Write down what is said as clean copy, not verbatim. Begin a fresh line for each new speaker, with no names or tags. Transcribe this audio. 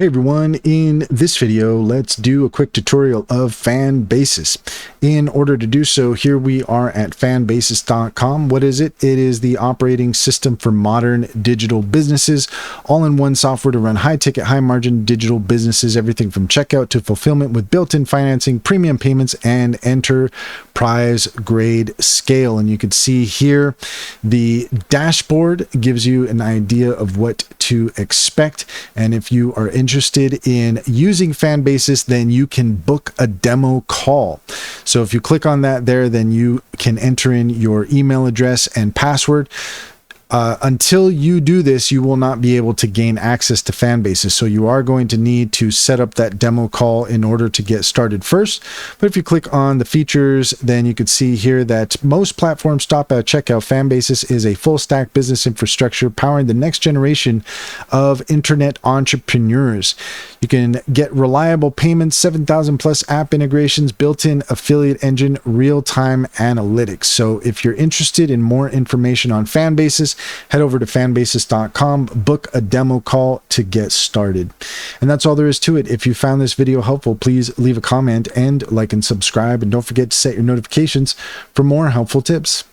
Hey everyone, in this video, let's do a quick tutorial of Fanbasis. In order to do so, here we are at fanbasis.com. What is it? It is the operating system for modern digital businesses, all-in-one software to run high-ticket, high-margin digital businesses, everything from checkout to fulfillment with built-in financing, premium payments, and enterprise-grade scale. And you can see here, the dashboard gives you an idea of what to expect. And if you are interested in using Fanbasis, then you can book a demo call. So if you click on that there, then you can enter in your email address and password. Until you do this, you will not be able to gain access to Fanbasis. So you are going to need to set up that demo call in order to get started first. But if you click on the features, then you can see here that most platforms stop at checkout. Fanbasis is a full stack business infrastructure powering the next generation of internet entrepreneurs. You can get reliable payments, 7,000 plus app integrations, built-in affiliate engine, real-time analytics. So if you're interested in more information on Fanbasis, head over to fanbasis.com, book a demo call to get started. And that's all there is to it. If you found this video helpful, please leave a comment and like and subscribe. And don't forget to set your notifications for more helpful tips.